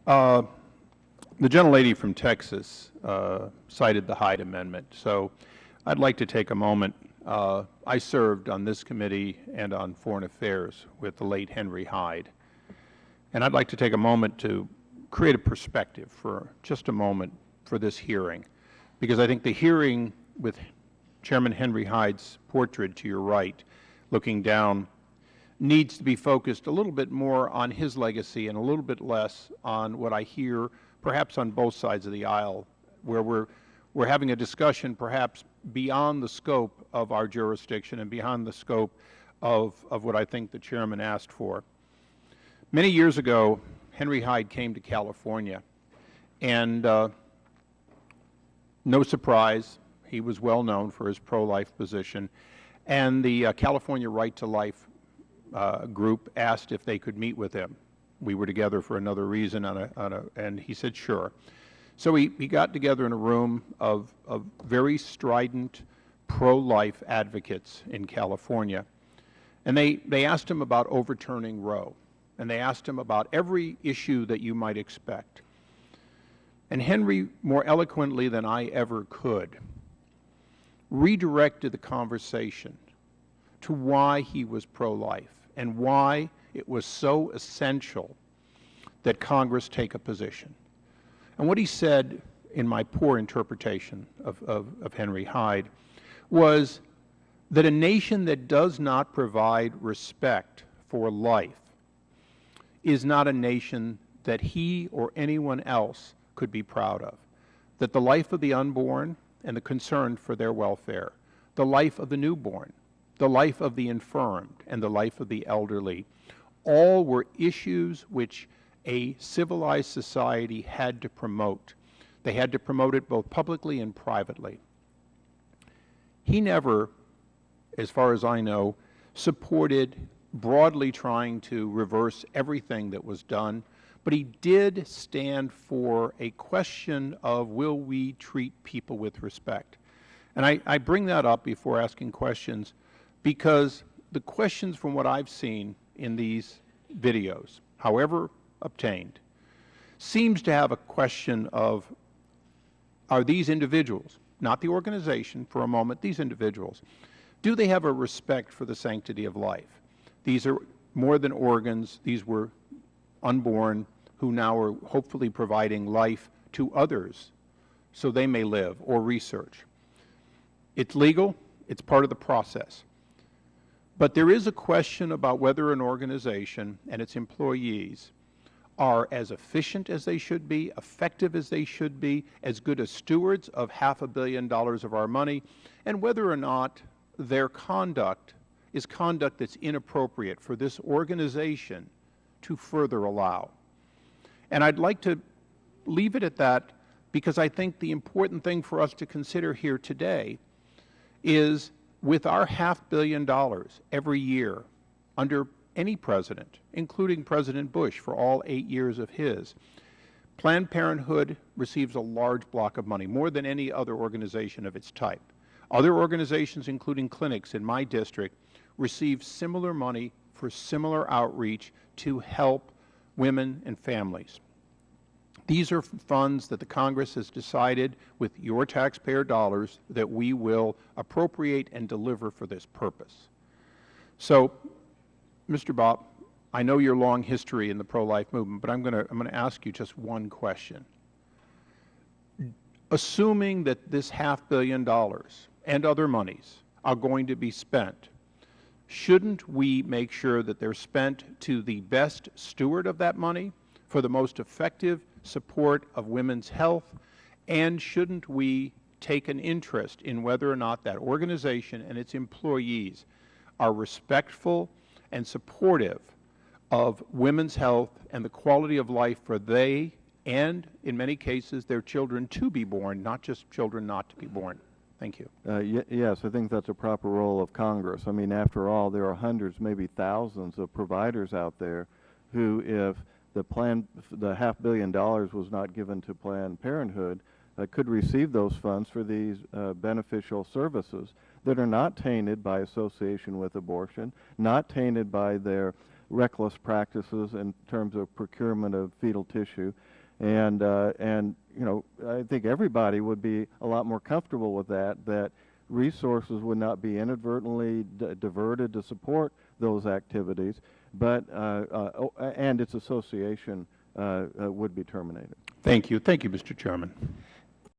Uh, the gentlelady from Texas cited the Hyde Amendment, so I'd like to take a moment. I served on this committee and on Foreign Affairs with the late Henry Hyde, and I'd like to take a moment to create a perspective for just a moment for this hearing, because I think the hearing with Chairman Henry Hyde's portrait to your right, looking down, needs to be focused a little bit more on his legacy and a little bit less on what I hear perhaps on both sides of the aisle, where we're having a discussion perhaps beyond the scope of our jurisdiction and beyond the scope of what I think the chairman asked for. Many years ago, Henry Hyde came to California, and no surprise, he was well known for his pro-life position, and the California Right to Life group asked if they could meet with him. We were together for another reason, and he said sure. So he got together in a room of very strident pro-life advocates in California, and they asked him about overturning Roe, and they asked him about every issue that you might expect. And Henry, more eloquently than I ever could, redirected the conversation to why he was pro-life and why it was so essential that Congress take a position. And what he said, in my poor interpretation of Henry Hyde, was that a nation that does not provide respect for life is not a nation that he or anyone else could be proud of. That the life of the unborn and the concern for their welfare, the life of the newborn, the life of the infirmed, and the life of the elderly, all were issues which a civilized society had to promote. They had to promote it both publicly and privately. He never, as far as I know, supported broadly trying to reverse everything that was done, but he did stand for a question of, will we treat people with respect? And I bring that up before asking questions, because the questions from what I've seen in these videos, however obtained, seems to have a question of, are these individuals, not the organization for a moment, these individuals, do they have a respect for the sanctity of life? These are more than organs. These were unborn who now are hopefully providing life to others so they may live, or research. It's legal. It's part of the process. But there is a question about whether an organization and its employees are as efficient as they should be, effective as they should be, as good as stewards of $500 million of our money, and whether or not their conduct is conduct that's inappropriate for this organization to further allow. And I'd like to leave it at that, because I think the important thing for us to consider here today is, with our $500 million every year under any president, including President Bush for all 8 years of his, Planned Parenthood receives a large block of money, more than any other organization of its type. Other organizations, including clinics in my district, receive similar money for similar outreach to help women and families. These are funds that the Congress has decided, with your taxpayer dollars, that we will appropriate and deliver for this purpose. So, Mr. Bopp, I know your long history in the pro-life movement, but I'm going to ask you just one question. Assuming that this $500 million and other monies are going to be spent, shouldn't we make sure that they're spent to the best steward of that money for the most effective support of women's health? And shouldn't we take an interest in whether or not that organization and its employees are respectful and supportive of women's health and the quality of life for they and, in many cases, their children to be born, not just children not to be born? Thank you. Yes, I think that's a proper role of Congress. I mean, after all, there are hundreds, maybe thousands of providers out there who, if the $500 million was not given to Planned Parenthood, could receive those funds for these beneficial services that are not tainted by association with abortion, not tainted by their reckless practices in terms of procurement of fetal tissue. And you know, I think everybody would be a lot more comfortable with that resources would not be inadvertently diverted to support those activities, but and its association would be terminated. Thank you. Thank you, Mr. Chairman.